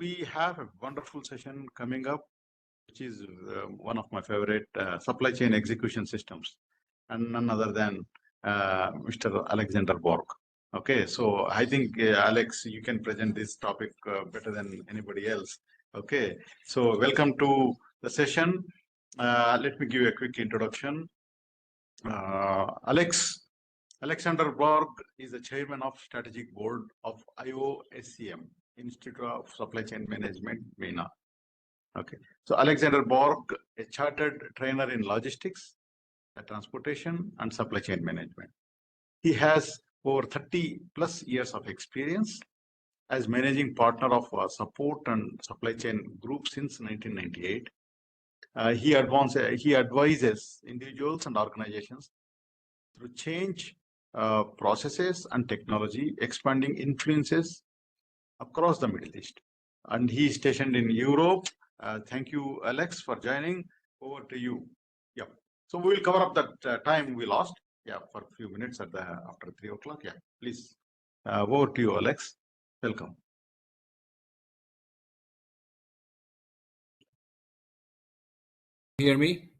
we have a wonderful session coming up, which is one of my favorite supply chain execution systems, and none other than Mr. Alexander Borg. Okay, so I think Alex, you can present this topic better than anybody else. Okay, so welcome to the session. Let me give you a quick introduction. Alexander Borg is the chairman of strategic board of IOSCM, Institute of Supply Chain Management, MENA. Okay, so Alexander Borg, a chartered trainer in logistics, transportation, and supply chain management. He has over 30 plus years of experience as managing partner of support and supply chain group since 1998. He advises individuals and organizations through change processes and technology, expanding influences across the Middle East. And he is stationed in Europe. Thank you, Alex, for joining. Over to you. Yeah. So we will cover up that time we lost. Yeah, for a few minutes after 3 o'clock. Yeah, please. Over to you, Alex. Welcome. Hear me?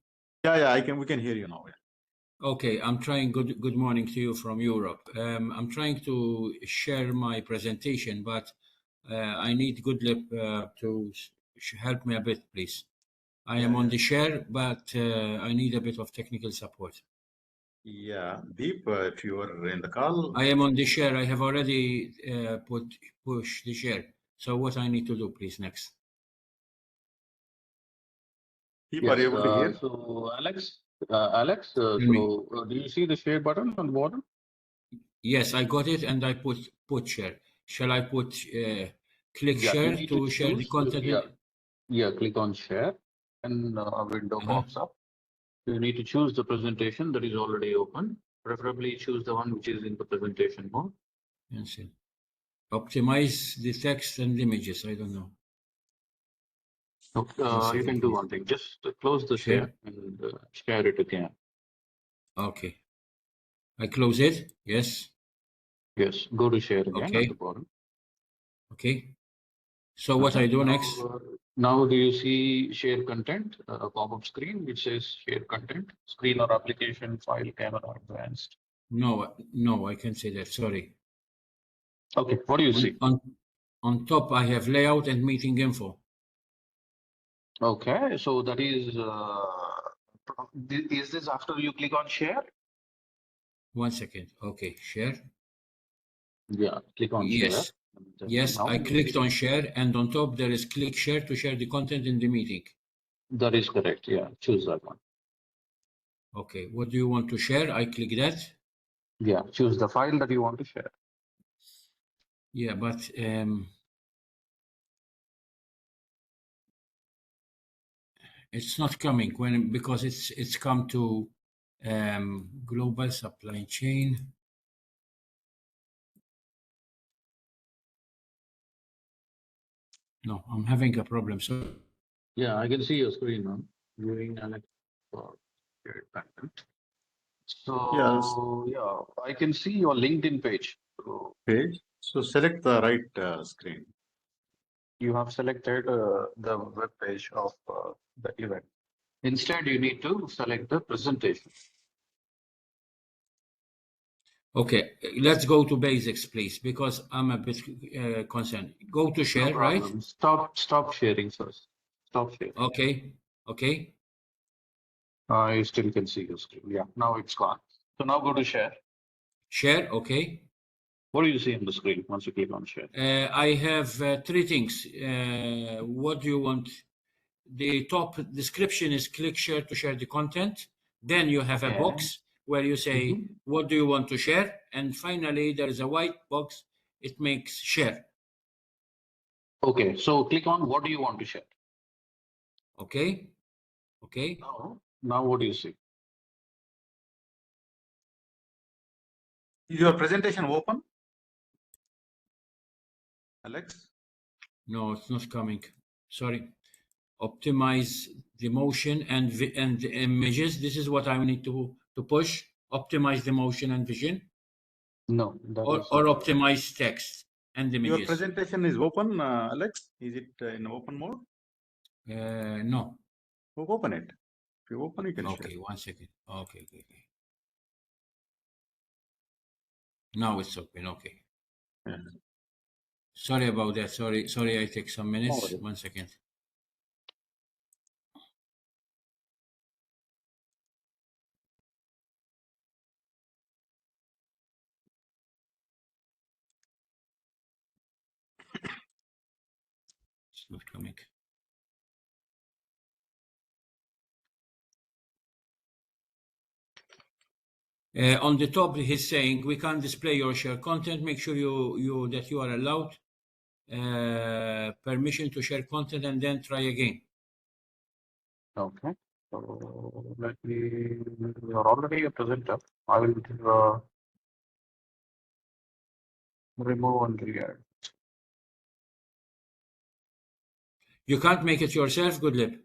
Yeah, we can hear you now. Yeah. Okay, I'm trying. Good morning to you from Europe. I'm trying to share my presentation, but I need Goodlip to help me a bit, please. I am on the share, but I need a bit of technical support. Yeah, Deep, if you are in the call. I am on the share. I have already push the share. So what I need to do, please, next? Deep, are you able to hear? So Alex, so do you see the share button on the bottom? Yes, I got it, and I put share. Shall I put click share to share the content? Yeah, click on share, and a window pops up. You need to choose the presentation that is already open. Preferably choose the one which is in the presentation mode. Yes. Optimize the text and images. I don't know. You can do one thing. Just close the share and share it again. Okay. I close it. Yes. Yes. Go to share again at the bottom. Okay. So what I do next? Now do you see share content? A pop-up screen which says share content, screen or application, file, camera, advanced. No, I can't say that. Sorry. Okay. What do you see? On top, I have layout and meeting info. Okay, so that is this after you click on share? 1 second. Okay, share. Yeah, click on share. Yes, I clicked on share, and on top there is click share to share the content in the meeting. That is correct. Yeah, choose that one. Okay, what do you want to share? I click that. Yeah, choose the file that you want to share. Yeah, but it's not coming because it's come to global supply chain. No, I'm having a problem. So yeah, I can see your screen now. Viewing Alex for shared content. So yeah, I can see your LinkedIn page. So select the right screen. You have selected the web page of the event. Instead, you need to select the presentation. Okay, let's go to basics, please, because I'm a bit concerned. Go to share, right? Stop sharing first. Stop sharing. Okay. You still can see your screen. Yeah, now it's gone. So now go to share. Share, okay. What do you see on the screen once you click on share? I have 3 things. What do you want? The top description is click share to share the content. Then you have a box where you say, what do you want to share? And finally, there is a white box. It makes share. Okay, so click on what do you want to share? Okay. Now what do you see? Is your presentation open, Alex? No, it's not coming. Sorry. Optimize the motion and the images. This is what I need to push. Optimize the motion and vision. No. Or optimize text. and Your images. presentation is open, Alex? Is it in open mode? No. Open it. If you open, you can share. Okay, 1 second. Okay. Now it's open. Okay. Yeah. Sorry about that. Sorry, I take some minutes. worries. 1 second. It's not coming. On the top, he's saying we can't display or share content. Make sure that you are allowed permission to share content, and then try again. Okay. So let me. You're already a presenter. I will remove and re-add. You can't make it yourself, Goodlip?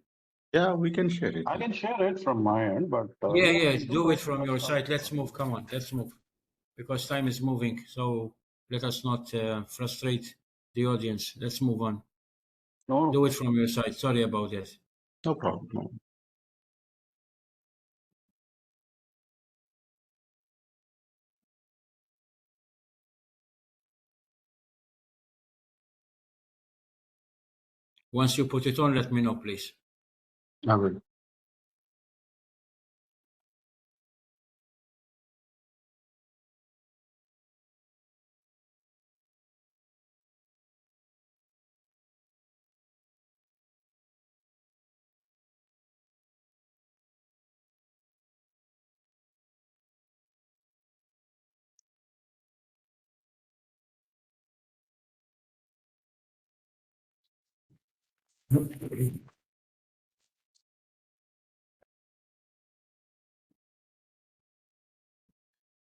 Yeah, we can share it. I can share it from my end, but Yeah, do it from your side. Let's move. Come on, let's move, because time is moving. So let us not frustrate the audience. Let's move on. No. Do it from your side. Sorry about that. No problem. No. Once you put it on, let me know, please. I will.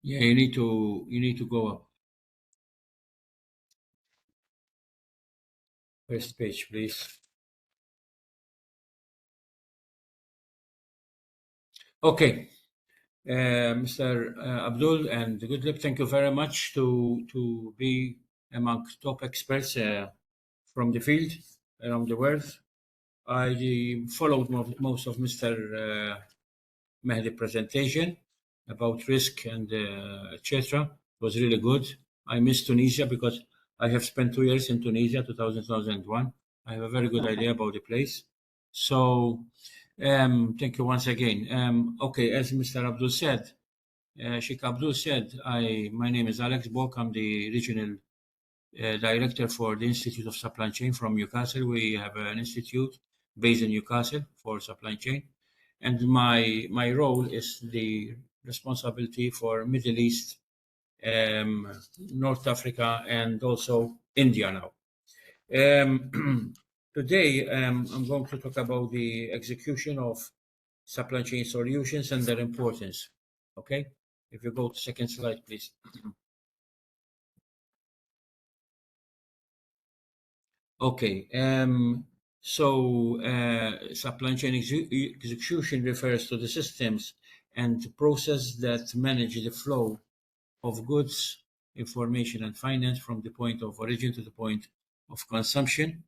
Yeah, you need to go up. First page, please. Okay. Mr. Abdul and Goodlip, thank you very much to be among top experts from the field around the world. I followed most of Mr. Mehdi's presentation about risk and etc. It was really good. I miss Tunisia because I have spent 2 years in Tunisia, 2001. I have a very good idea about the place. So thank you once again. Okay, as Mr. Abdul said, Sheikh Abdul said, my name is Alex Borg. I'm the regional director for the Institute of Supply Chain from Newcastle. We have an institute based in Newcastle for supply chain. And my role is the responsibility for Middle East, North Africa, and also India now. Today, I'm going to talk about the execution of supply chain solutions and their importance. Okay, if you go to second slide, please. Okay, so supply chain execution refers to the systems and process that manage the flow of goods, information, and finance from the point of origin to the point of consumption.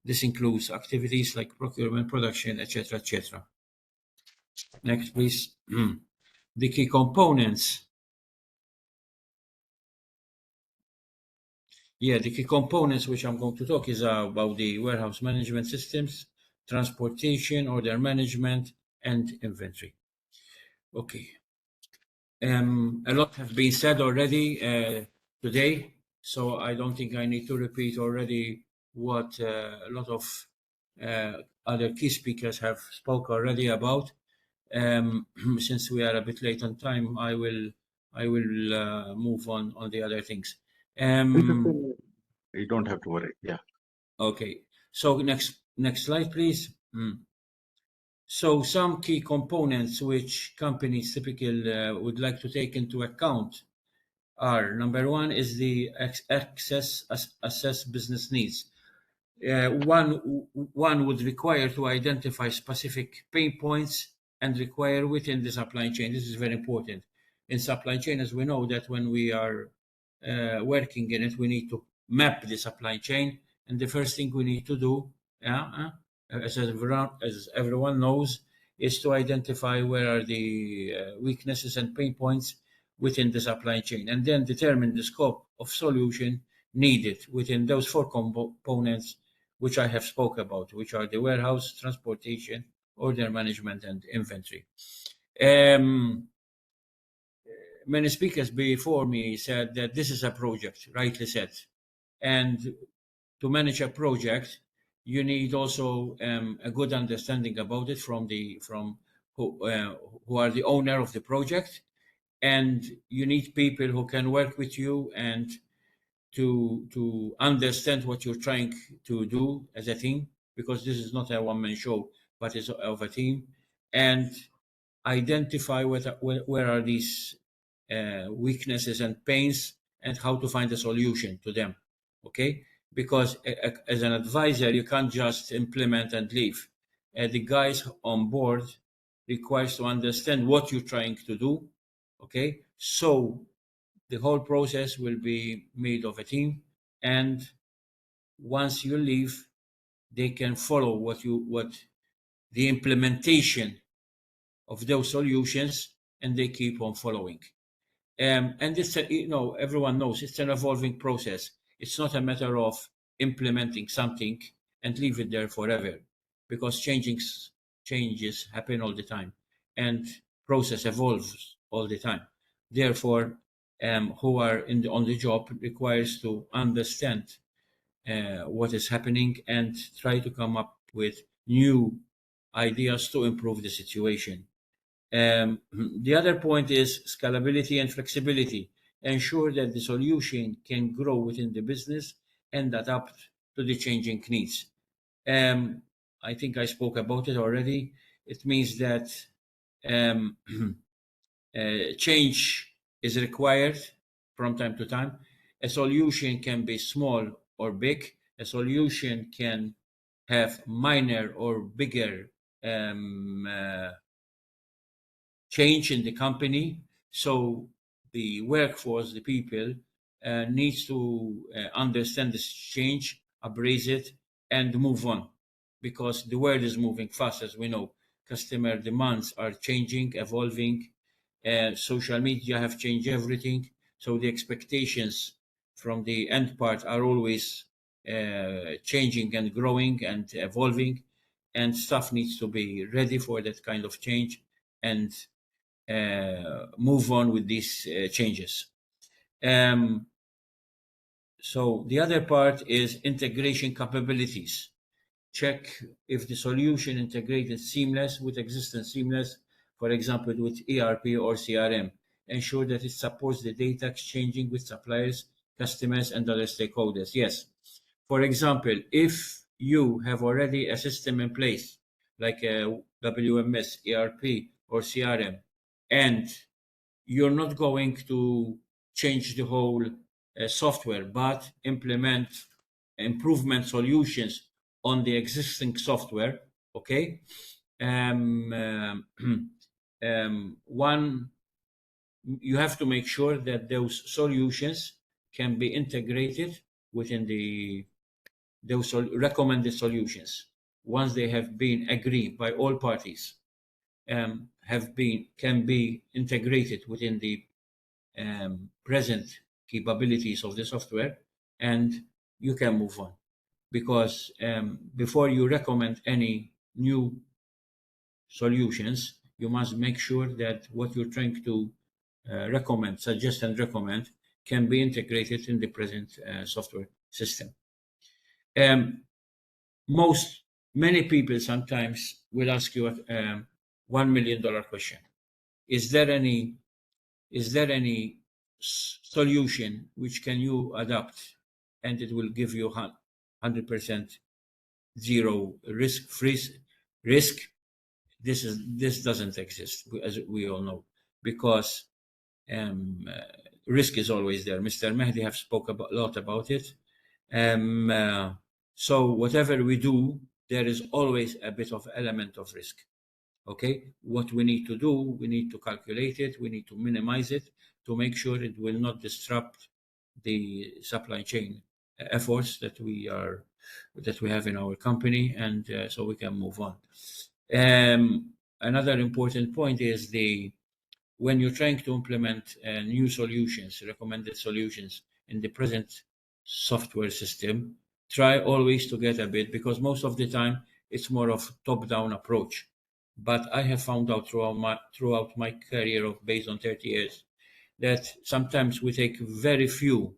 This includes activities like procurement, production, etc., etc. Next, please. The key components. Yeah, the key components which I'm going to talk is about the warehouse management systems, transportation, order management, and inventory. Okay. A lot have been said already today, so I don't think I need to repeat already what a lot of other key speakers have spoke already about. Since we are a bit late on time, I will move on the other things. You don't have to worry. Yeah. Okay. So next slide, please. So some key components which companies typically would like to take into account are: number one is the assess business needs. One would require to identify specific pain points and require within the supply chain. This is very important. In supply chain, as we know that when we are working in it, we need to map the supply chain. And the first thing we need to do, as everyone knows, is to identify where are the weaknesses and pain points within the supply chain, and then determine the scope of solution needed within those 4 components which I have spoke about, which are the warehouse, transportation, order management, and inventory. Many speakers before me said that this is a project, rightly said. And to manage a project, you need also a good understanding about it from who are the owner of the project, and you need people who can work with you and to understand what you're trying to do as a team, because this is not a one-man show, but it's of a team, and identify where are these weaknesses and pains and how to find a solution to them. Okay, because as an advisor, you can't just implement and leave. The guys on board requires to understand what you're trying to do. Okay, so the whole process will be made of a team, and once you leave, they can follow what the implementation of those solutions, and they keep on following. And it's everyone knows it's an evolving process. It's not a matter of implementing something and leave it there forever, because changes happen all the time, and process evolves all the time. Therefore, who are on the job requires to understand what is happening and try to come up with new ideas to improve the situation. The other point is scalability and flexibility. Ensure that the solution can grow within the business and adapt to the changing needs. I think I spoke about it already. It means that change is required from time to time. A solution can be small or big. A solution can have minor or bigger change in the company. So the workforce, the people, needs to understand this change, embrace it, and move on, because the world is moving fast, as we know. Customer demands are changing, evolving. Social media have changed everything. So the expectations from the end part are always changing and growing and evolving, and stuff needs to be ready for that kind of change and move on with these changes. So the other part is integration capabilities. Check if the solution integrated seamless with existing seamless, for example, with ERP or CRM. Ensure that it supports the data exchanging with suppliers, customers, and other stakeholders. Yes. For example, if you have already a system in place, like a WMS, ERP, or CRM, and you're not going to change the whole software, but implement improvement solutions on the existing software, okay? One, you have to make sure that those solutions can be integrated within those recommended solutions. Once they have been agreed by all parties, can be integrated within the present capabilities of the software, and you can move on. Because before you recommend any new solutions, you must make sure that what you're trying to suggest and recommend can be integrated in the present software system. Many people sometimes will ask you a $1 million question. Is there any solution which can you adapt and it will give you 100% zero risk? This doesn't exist, as we all know, because risk is always there. Mr. Mehdi have spoke a lot about it. So whatever we do, there is always a bit of element of risk. Okay, what we need to do, we need to calculate it, we need to minimize it to make sure it will not disrupt the supply chain efforts that we have in our company, and so we can move on. Another important point is when you're trying to implement new solutions, recommended solutions in the present software system, try always to get a bit, because most of the time it's more of top-down approach. But I have found out throughout my career of based on 30 years that sometimes we take very few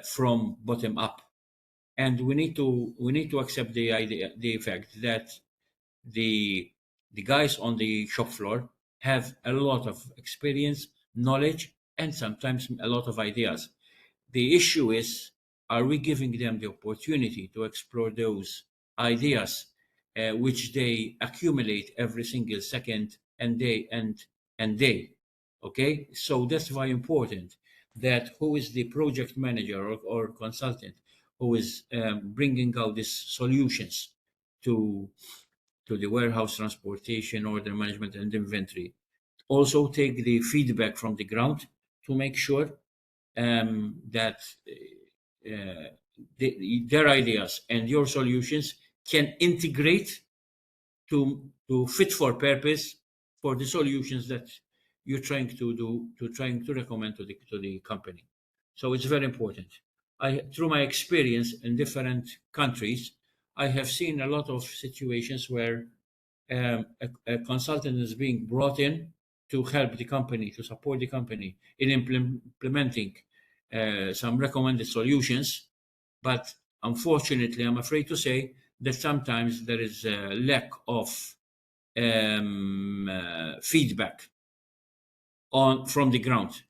from bottom up, and we need to accept the fact that the guys on the shop floor have a lot of experience, knowledge, and sometimes a lot of ideas. The issue is, are we giving them the opportunity to explore those ideas, which they accumulate every single second and day? Okay, so that's very important. That who is the project manager or consultant who is bringing out these solutions to the warehouse, transportation, order management, and inventory. Also take the feedback from the ground to make sure that their ideas and your solutions can integrate to fit for purpose for the solutions that you're trying to recommend to the company. So it's very important. Through my experience in different countries, I have seen a lot of situations where a consultant is being brought in to help the company, to support the company in implementing some recommended solutions. But unfortunately, I'm afraid to say that sometimes there is a lack of feedback from the ground.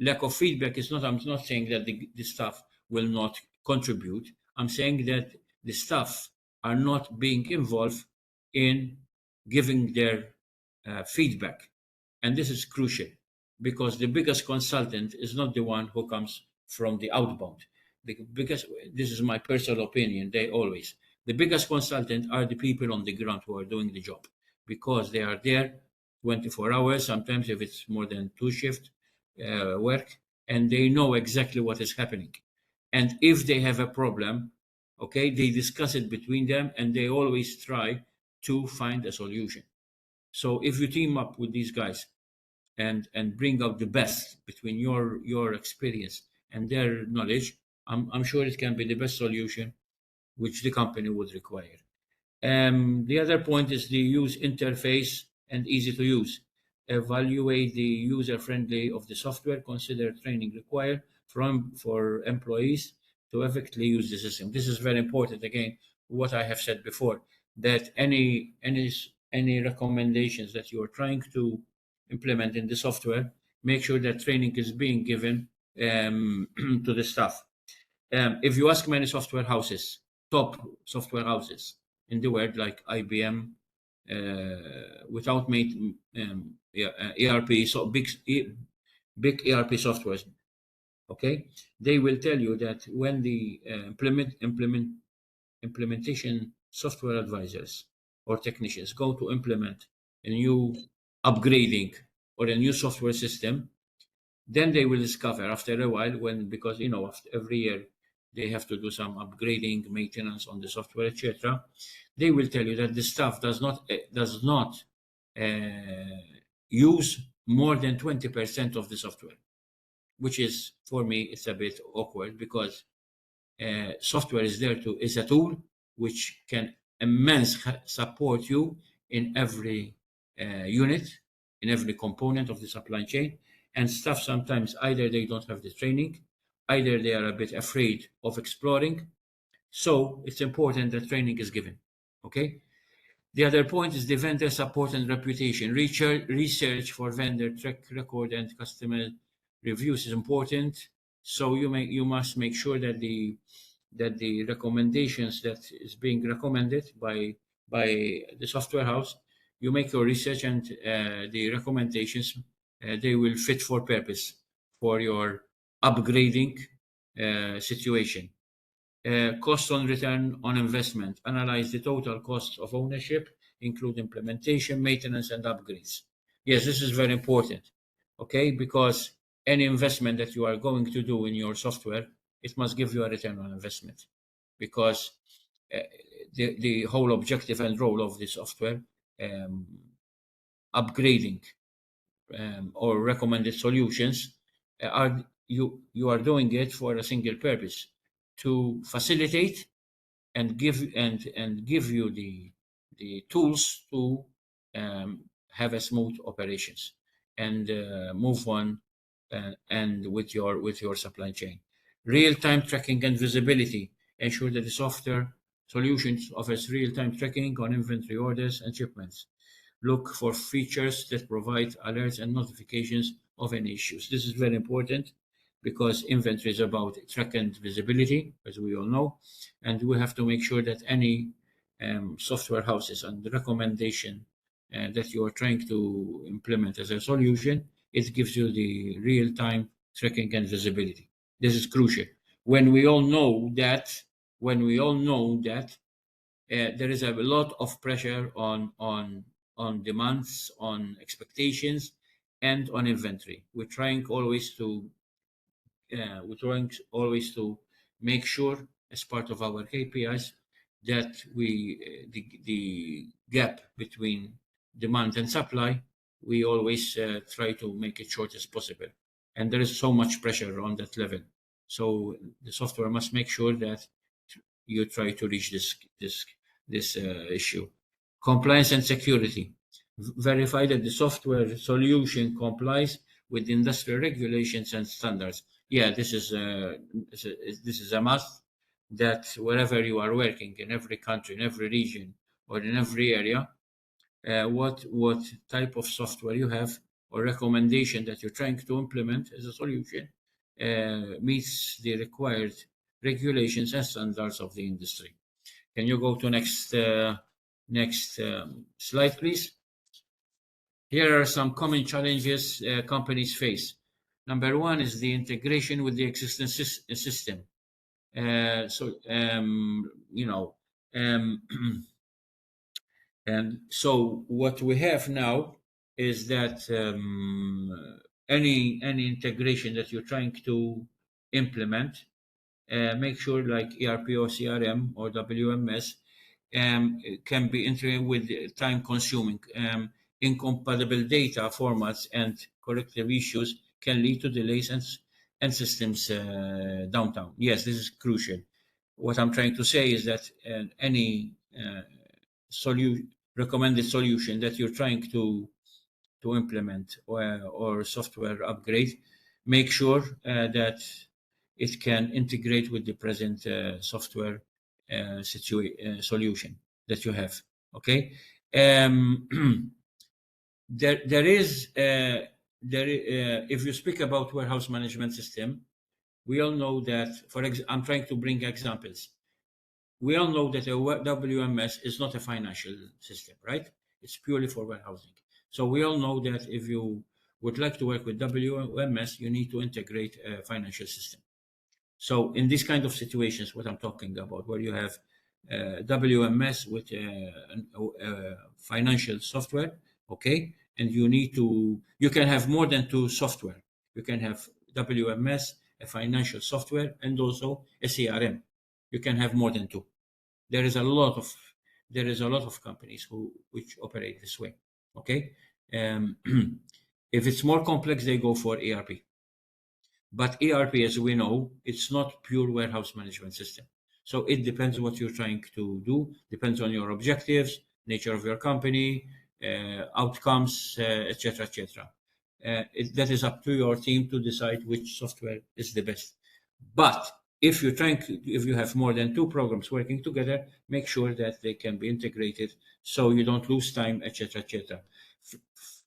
Lack of feedback is not, I'm not saying that the staff will not contribute. I'm saying that the staff are not being involved in giving their feedback. And this is crucial, because the biggest consultant is not the one who comes from the outbound. Because this is my personal opinion, the biggest consultant are the people on the ground who are doing the job, because they are there 24 hours, sometimes if it's more than 2 shifts work, and they know exactly what is happening. And if they have a problem, okay, they discuss it between them, and they always try to find a solution. So if you team up with these guys and bring out the best between your experience and their knowledge, I'm sure it can be the best solution which the company would require. The other point is the user interface and easy to use. Evaluate the user friendly of the software. Consider training required for employees to effectively use the system. This is very important. Again, what I have said before, that any recommendations that you are trying to implement in the software, make sure that training is being given to the staff. If you ask many top software houses in the world, like IBM, without ERP, so big ERP softwares, okay, they will tell you that when the implementation software advisors or technicians go to implement a new upgrading or a new software system, then they will discover after a while, because after every year they have to do some upgrading, maintenance on the software, etc. They will tell you that the staff does not use more than 20% of the software, which is, for me, it's a bit awkward, because software is a tool which can immensely support you in every unit, in every component of the supply chain. And staff sometimes either they don't have the training, either they are a bit afraid of exploring. So it's important that training is given. Okay. The other point is the vendor support and reputation. Research for vendor track record and customer reviews is important. So you must make sure that the recommendations that is being recommended by the software house, you make your research, and the recommendations they will fit for purpose for your upgrading situation. Cost on return on investment. Analyze the total cost of ownership, include implementation, maintenance, and upgrades. Yes, this is very important. Okay, because any investment that you are going to do in your software, it must give you a return on investment, because the whole objective and role of the software upgrading or recommended solutions are you are doing it for a single purpose, to facilitate and give you the tools to have a smooth operations and move on and with your supply chain. Real-time tracking and visibility ensure that the software solutions offers real-time tracking on inventory orders and shipments. Look for features that provide alerts and notifications of any issues. This is very important because inventory is about track and visibility, as we all know, and we have to make sure that any software houses and the recommendation that you are trying to implement as a solution, it gives you the real-time tracking and visibility. This is crucial. When we all know that there is a lot of pressure on demands, on expectations, and on inventory. We're trying always to make sure, as part of our KPIs, that the gap between demand and supply, we always try to make it short as possible. And there is so much pressure on that level. So the software must make sure that you try to reach this issue. Compliance and security. Verify that the software solution complies with industrial regulations and standards. Yeah, this is a must, that wherever you are working, in every country, in every region, or in every area, what type of software you have or recommendation that you're trying to implement as a solution meets the required regulations and standards of the industry. Can you go to next slide, please? Here are some common challenges companies face. Number one is the integration with the existing system. And so what we have now is that any integration that you're trying to implement, make sure like ERP or CRM or WMS can be integrated with time-consuming. Incompatible data formats and corrective issues can lead to delays and systems downtime. Yes, this is crucial. What I'm trying to say is that any recommended solution that you're trying to implement or software upgrade, make sure that it can integrate with the present software solution that you have. Okay. If you speak about warehouse management system, we all know that, I'm trying to bring examples. We all know that a WMS is not a financial system, right? It's purely for warehousing. So we all know that if you would like to work with WMS, you need to integrate a financial system. So in these kind of situations, what I'm talking about, where you have WMS with financial software, okay, and you can have more than two software. You can have WMS, a financial software, and also a CRM. You can have more than two. There is a lot of companies which operate this way. Okay, if it's more complex, they go for ERP. But ERP, as we know, it's not pure warehouse management system. So it depends what you're trying to do, depends on your objectives, nature of your company, outcomes, etc., etc. That is up to your team to decide which software is the best. But if you have more than two programs working together, make sure that they can be integrated so you don't lose time, etc., etc.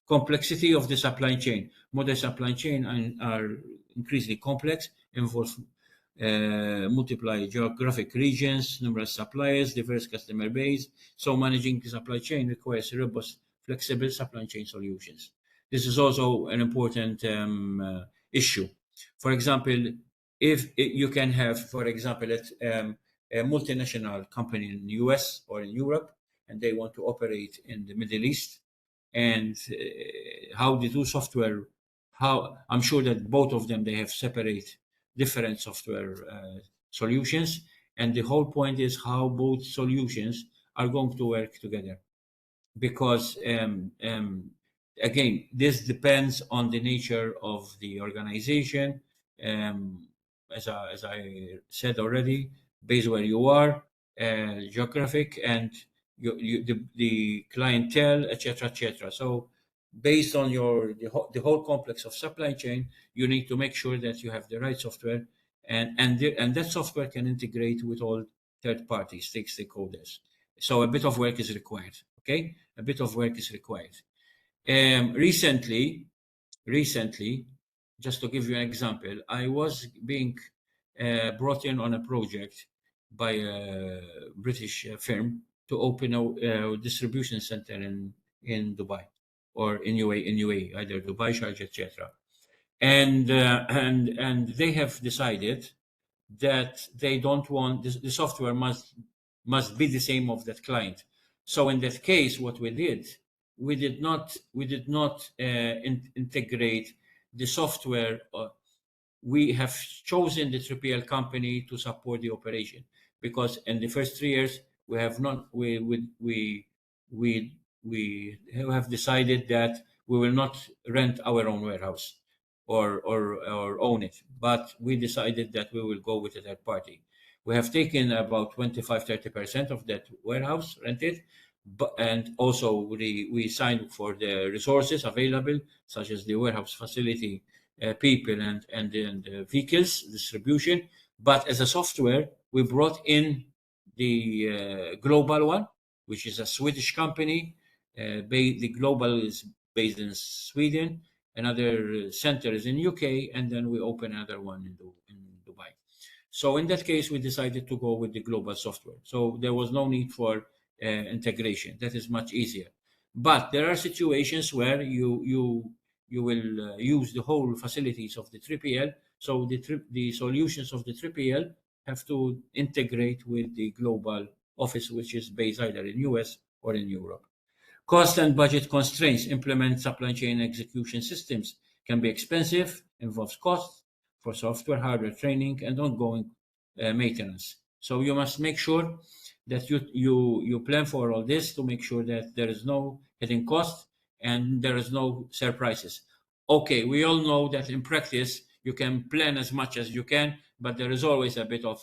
Complexity of the supply chain. Modern supply chain are increasingly complex, involve multiple geographic regions, numerous suppliers, diverse customer base. So managing the supply chain requires robust, flexible supply chain solutions. This is also an important issue. For example, if you can have, for example, a multinational company in the US or in Europe, and they want to operate in the Middle East, and how the two software, I'm sure that both of them, they have separate different software solutions, and the whole point is how both solutions are going to work together. Because again, this depends on the nature of the organization. As I said already, based where you are, geographic, and the clientele, etc., etc. So based on the whole complex of supply chain, you need to make sure that you have the right software, and that software can integrate with all third parties, stakeholders. So a bit of work is required. Okay, a bit of work is required. Recently, just to give you an example, I was being brought in on a project by a British firm to open a distribution center in Dubai, or in UAE, either Dubai, Sharjah, etc. And they have decided that they don't want the software must be the same of that client. So in that case, what we did not integrate the software. We have chosen the 3PL company to support the operation, because in the first 3 years we have not we have decided that we will not rent our own warehouse or own it, but we decided that we will go with a third party. We have taken about 25-30% of that warehouse rented, and also we signed for the resources available, such as the warehouse facility, people, and vehicles distribution. But as a software, we brought in the global one, which is a Swedish company. The global is based in Sweden. Another center is in UK, and then we open another one in Dubai. So in that case, we decided to go with the global software. So there was no need for integration. That is much easier. But there are situations where you will use the whole facilities of the 3PL. So the solutions of the 3PL have to integrate with the global office, which is based either in US or in Europe. Cost and budget constraints. Implement supply chain execution systems can be expensive, involves costs for software, hardware training, and ongoing maintenance. So you must make sure that you plan for all this to make sure that there is no hidden cost and there is no surprises. Okay, we all know that in practice you can plan as much as you can, but there is always a bit of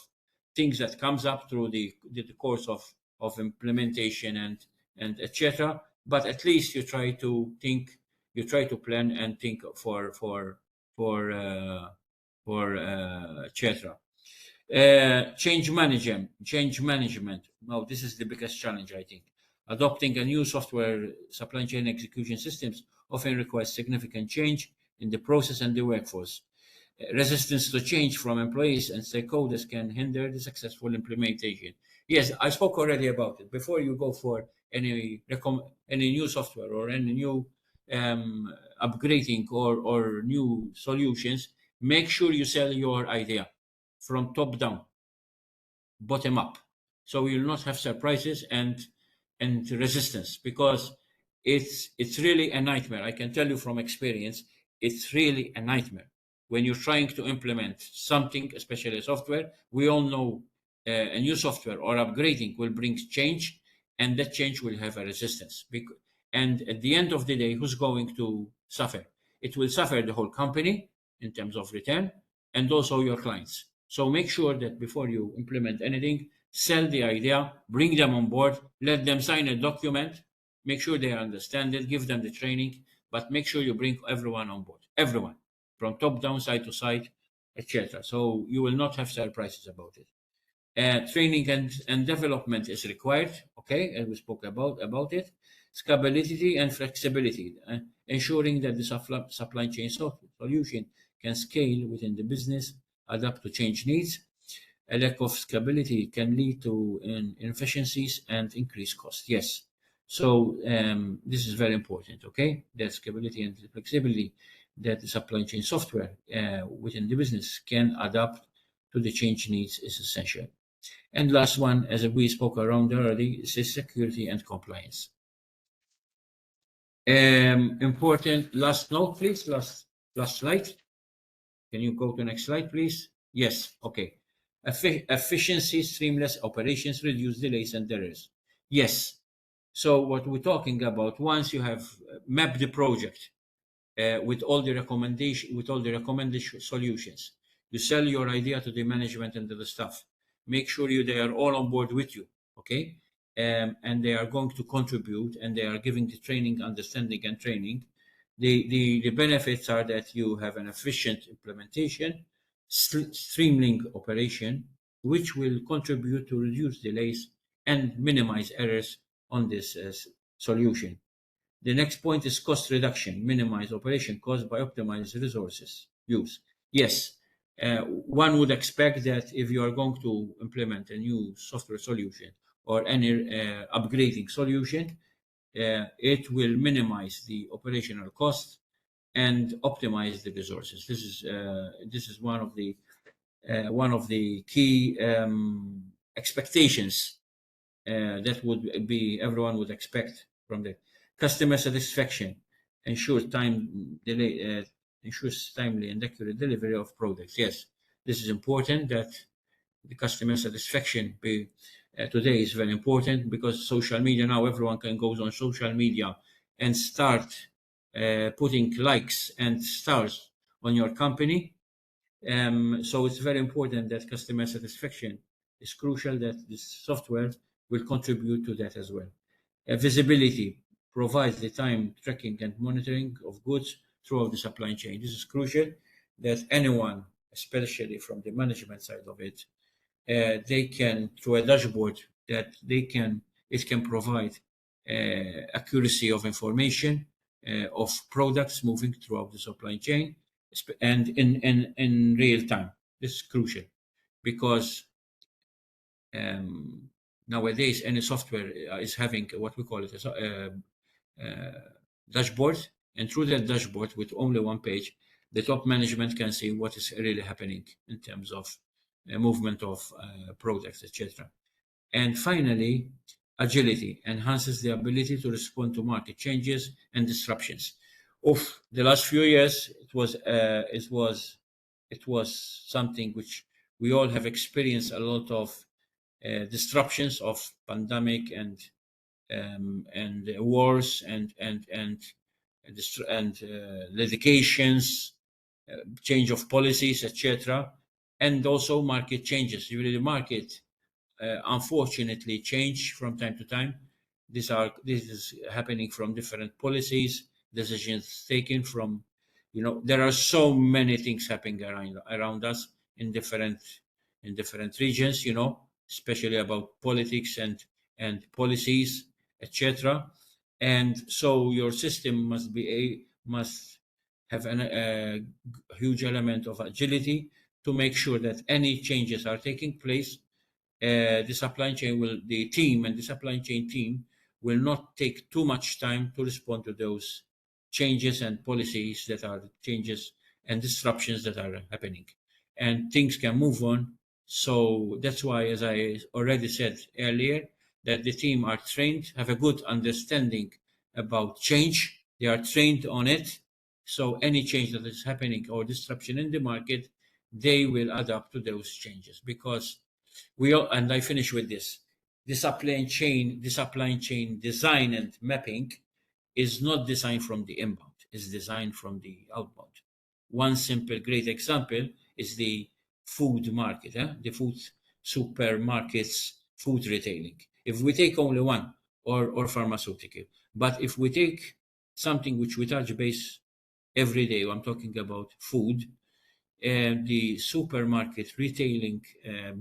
things that comes up through the course of implementation and etc. But at least you try to think, you try to plan and think for etc. Change management. Now, this is the biggest challenge, I think. Adopting a new software supply chain execution systems often requires significant change in the process and the workforce. Resistance to change from employees and stakeholders can hinder the successful implementation. Yes, I spoke already about it. Before you go for any new software or any new upgrading or new solutions, make sure you sell your idea from top down, bottom up, so you'll not have surprises and resistance, because it's really a nightmare. I can tell you from experience, it's really a nightmare when you're trying to implement something, especially software. We all know a new software or upgrading will bring change, and that change will have a resistance. And at the end of the day, who's going to suffer? It will suffer the whole company in terms of return, and also your clients. So make sure that before you implement anything, sell the idea, bring them on board, let them sign a document, make sure they understand it, give them the training, but make sure you bring everyone on board, everyone, from top down, side to side, etc. So you will not have surprises about it. Training and development is required, okay, and we spoke about it. Scalability and flexibility, ensuring that the supply chain solution can scale within the business, adapt to change needs. A lack of scalability can lead to inefficiencies and increased costs. Yes. So this is very important, okay? That scalability and flexibility, that the supply chain software within the business can adapt to the change needs, is essential. And last one, as we spoke around already, is security and compliance. Important last note, please. Last slide. Can you go to the next slide, please? Yes. Okay. Efficiency, streamless operations, reduce delays and errors. Yes. So what we're talking about, once you have mapped the project with all the recommended solutions, you sell your idea to the management and to the staff. Make sure they are all on board with you. Okay. And they are going to contribute, and they are giving the training, understanding, and training. The benefits are that you have an efficient implementation, streamlining operation, which will contribute to reduce delays and minimize errors on this solution. The next point is cost reduction, minimize operation cost by optimizing resources use. Yes, one would expect that if you are going to implement a new software solution or any upgrading solution, it will minimize the operational cost and optimize the resources. This is one of the key expectations that would be everyone would expect from the customer satisfaction. Ensures timely and accurate delivery of products. Yes, this is important that the customer satisfaction be today is very important, because social media now, everyone can go on social media and start putting likes and stars on your company. So it's very important that customer satisfaction is crucial, that this software will contribute to that as well. Visibility provides the time tracking and monitoring of goods throughout the supply chain. This is crucial that anyone, especially from the management side of it, they can, through a dashboard, it can provide accuracy of information of products moving throughout the supply chain, and in real time. This is crucial because nowadays any software is having what we call it a dashboard, and through that dashboard with only one page, the top management can see what is really happening in terms of movement of products, etc. And finally, agility enhances the ability to respond to market changes and disruptions. Of the last few years, it was something which we all have experienced a lot of disruptions of pandemic and wars and litigations, change of policies, etc., and also market changes. Usually, the market unfortunately change from time to time. This is happening from different policies, decisions taken from, there are so many things happening around us in different regions, especially about politics and policies, etc. And so your system must have a huge element of agility to make sure that any changes are taking place. The supply chain team will not take too much time to respond to those changes and policies that are changes and disruptions that are happening, and things can move on. So that's why, as I already said earlier, that the team are trained, have a good understanding about change. They are trained on it. So any change that is happening or disruption in the market, they will adapt to those changes, because and I finish with this. The supply chain design and mapping is not designed from the inbound, it's designed from the outbound. One simple great example is the food market, the food supermarkets, food retailing. If we take only one, or pharmaceutical, but if we take something which we touch base every day, I'm talking about food, the supermarket retailing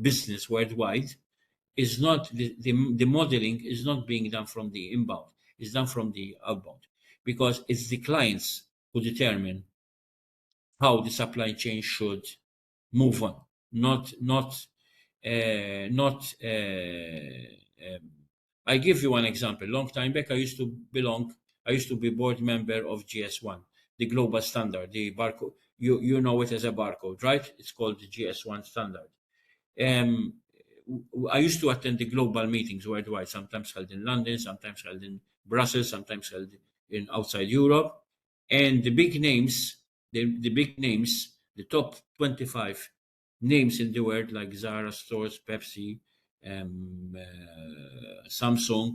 business worldwide is not the modeling is not being done from the inbound, it's done from the outbound, because it's the clients who determine how the supply chain should move on, not I give you one example. Long time back, I used to be board member of GS1, the global standard, the barcode. You know it as a barcode, right? It's called the GS1 standard. I used to attend the global meetings worldwide, sometimes held in London, sometimes held in Brussels, sometimes held in outside Europe. And the big names, the top 25 names in the world like Zara stores, Pepsi, Samsung,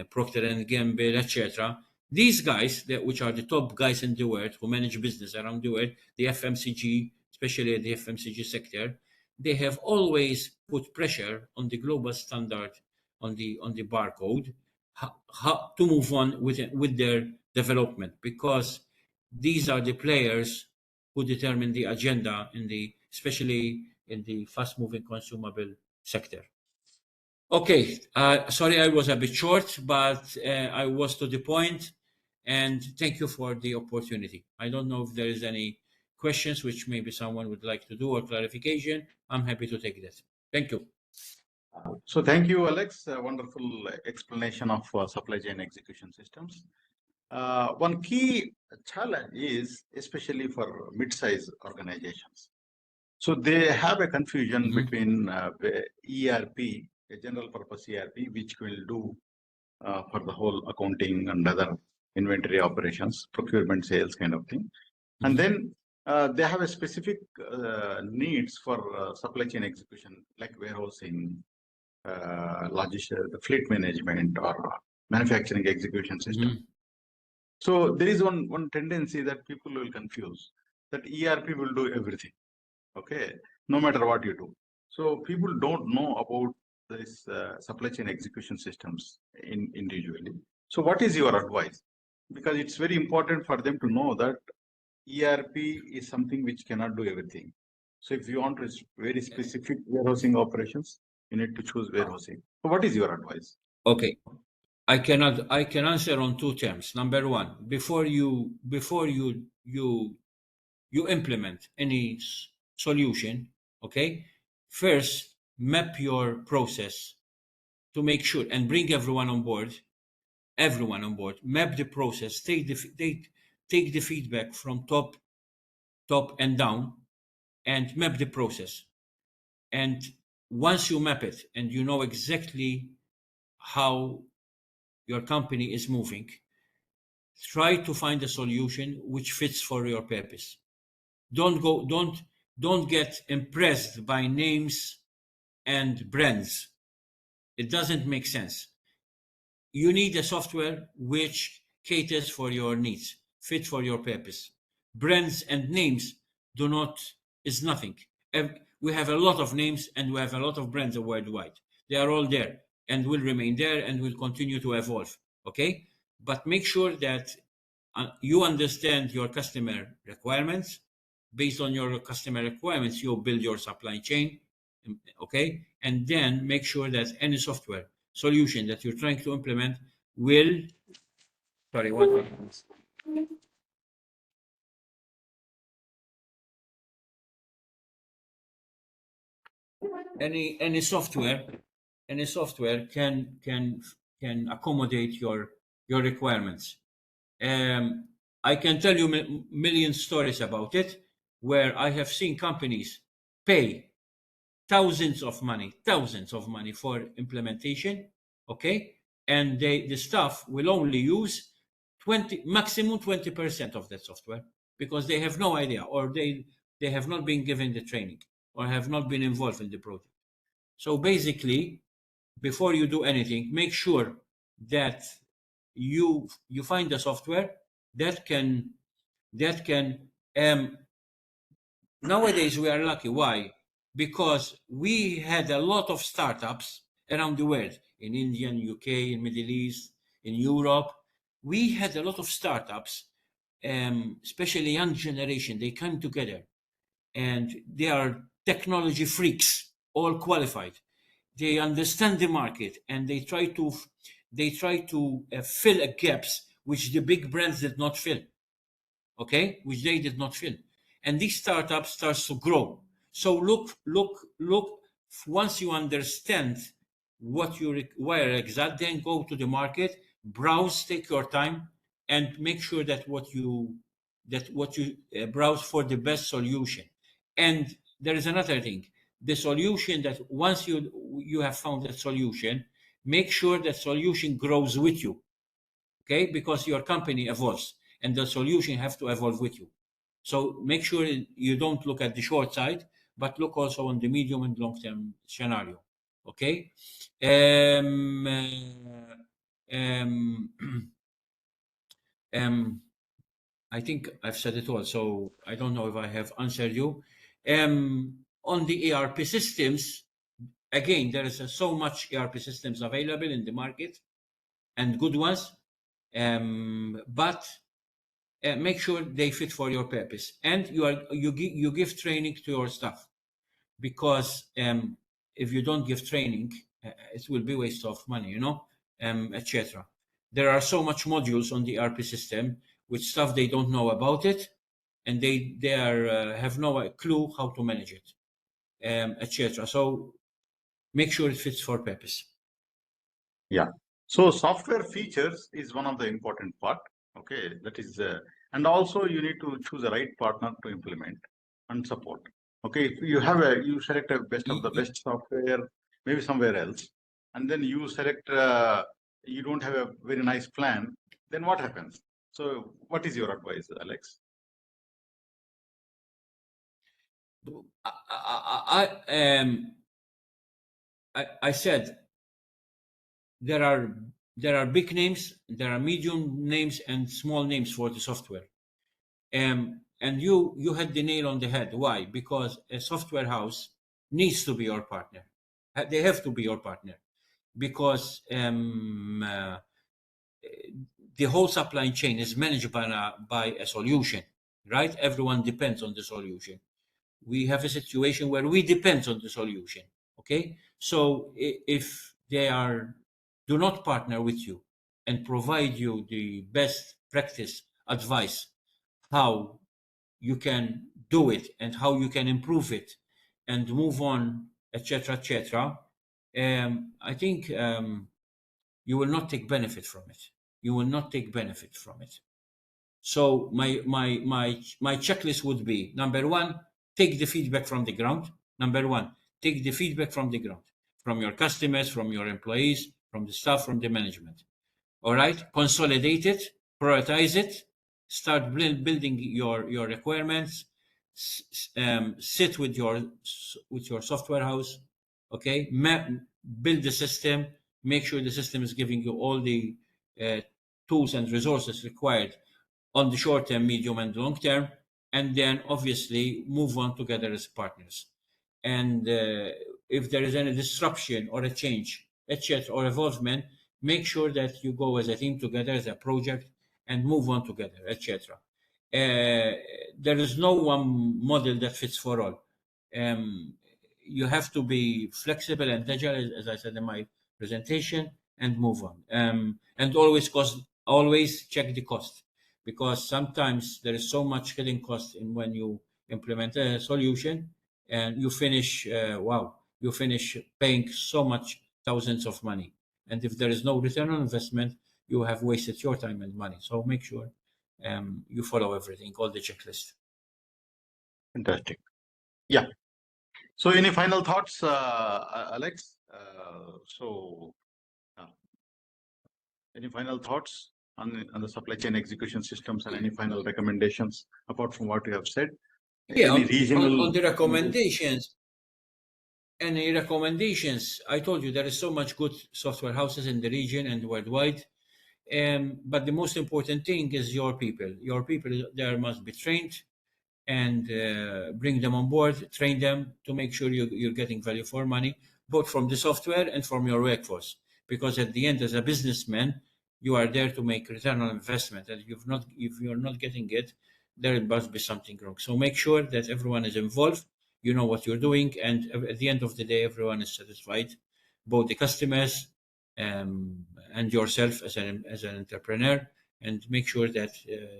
Procter and Gamble, etc. These guys, which are the top guys in the world who manage business around the world, the FMCG, especially the FMCG sector, they have always put pressure on the global standard, on the barcode, how to move on with their development, because these are the players who determine the agenda especially in the fast-moving consumable sector. Okay, sorry I was a bit short, but I was to the point, and thank you for the opportunity. I don't know if there is any questions which maybe someone would like to do or clarification. I'm happy to take that. Thank you. So thank you, Alex. A wonderful explanation of supply chain execution systems. One key challenge is especially for mid-size organizations. So they have a confusion between ERP, a general purpose ERP, which will do for the whole accounting and other inventory operations, procurement, sales kind of thing. And then they have a specific needs for supply chain execution, like warehousing, logistics, the fleet management, or manufacturing execution system. So there is one tendency that people will confuse that ERP will do everything. Okay, no matter what you do. So people don't know about this supply chain execution systems individually. So what is your advice? Because it's very important for them to know that ERP is something which cannot do everything. So if you want to very specific warehousing operations, you need to choose warehousing. So what is your advice? Okay. I can answer on two terms. Number one, before you implement any solution, okay, first map your process to make sure, and bring everyone on board, map the process, take the feedback from top and down, and map the process. And once you map it and you know exactly how your company is moving, try to find a solution which fits for your purpose. Don't get impressed by names and brands. It doesn't make sense. You need a software which caters for your needs, fit for your purpose. Brands and names is nothing. We have a lot of names and we have a lot of brands worldwide. They are all there and will remain there and will continue to evolve. Okay? But make sure that you understand your customer requirements. Based on your customer requirements, you build your supply chain. Okay? And then make sure that any software solution that you're trying to implement will. Sorry, one second. Any software can accommodate your requirements. I can tell you million stories about it, where I have seen companies pay thousands of money for implementation, okay, and the staff will only use maximum 20% of that software, because they have no idea, or they have not been given the training, or have not been involved in the project. So basically, before you do anything, make sure that you find a software that can nowadays we are lucky. Why? Because we had a lot of startups around the world, in India, in UK, in Middle East, in Europe. We had a lot of startups, especially young generation. They come together and they are technology freaks, all qualified. They understand the market and they try to fill gaps which the big brands did not fill. Okay, which they did not fill, and this startup starts to grow. So look. Once you understand what you require exactly, then go to the market, browse, take your time, and make sure that what you browse for the best solution. And there is another thing: the solution that once you have found that solution, make sure that solution grows with you. Okay, because your company evolves and the solution have to evolve with you. So make sure you don't look at the short side, but look also on the medium and long-term scenario. Okay. I think I've said it all, so I don't know if I have answered you. On the ERP systems, again, there is so much ERP systems available in the market and good ones, but make sure they fit for your purpose, and you give training to your staff, because if you don't give training, it will be waste of money, etc. There are so much modules on the ERP system with stuff they don't know about it, and they have no clue how to manage it, etc. So make sure it fits for purpose. Yeah. So software features is one of the important part. Okay, that is, and also you need to choose the right partner to implement and support. Okay, if you select a best of the best software, maybe somewhere else, and then you select, you don't have a very nice plan, then what happens? So what is your advice, Alex? I said there are big names, there are medium names, and small names for the software. And you had the nail on the head. Why? Because a software house needs to be your partner. They have to be your partner, because the whole supply chain is managed by a solution, right? Everyone depends on the solution. We have a situation where we depend on the solution. Okay, so if they do not partner with you and provide you the best practice advice, how you can do it and how you can improve it and move on, etc., etc., I think you will not take benefit from it. You will not take benefit from it. So my checklist would be: number one, take the feedback from the ground. Number one, take the feedback from the ground, from your customers, from your employees, from the staff, from the management. All right, consolidate it, prioritize it, start building your requirements, sit with your software house. Okay, build the system, make sure the system is giving you all the tools and resources required on the short term, medium, and long term, and then obviously move on together as partners. And if there is any disruption or a change, etc., or involvement, make sure that you go as a team together, as a project, and move on together, etc. There is no one model that fits for all. You have to be flexible and agile, as I said in my presentation, and move on. And always check the cost, because sometimes there is so much hidden cost in when you implement a solution, and you finish paying so much, thousands of money, and if there is no return on investment, you have wasted your time and money. So make sure you follow everything, all the checklist. Fantastic. Yeah. So any final thoughts, Alex? Any final thoughts on the supply chain execution systems, and any final recommendations apart from what you have said? Yeah, Any regional on the recommendations. Any recommendations? I told you there is so much good software houses in the region and worldwide. But the most important thing is your people. Your people there must be trained, and bring them on board, train them to make sure you're getting value for money, both from the software and from your workforce. Because at the end, as a businessman, you are there to make return on investment. And if you're not getting it, there must be something wrong. So make sure that everyone is involved, you know what you're doing, and at the end of the day, everyone is satisfied, both the customers and yourself as an entrepreneur. And make sure that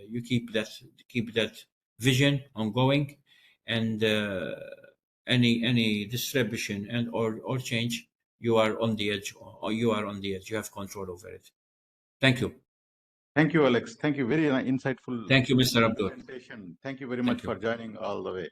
you keep that vision ongoing, and any disruption and or change, you are on the edge, you have control over it. Thank you. Thank you, Alex. Thank you. Very insightful. Thank you, Mr. Abdul. Presentation. Thank you very much for joining all the way.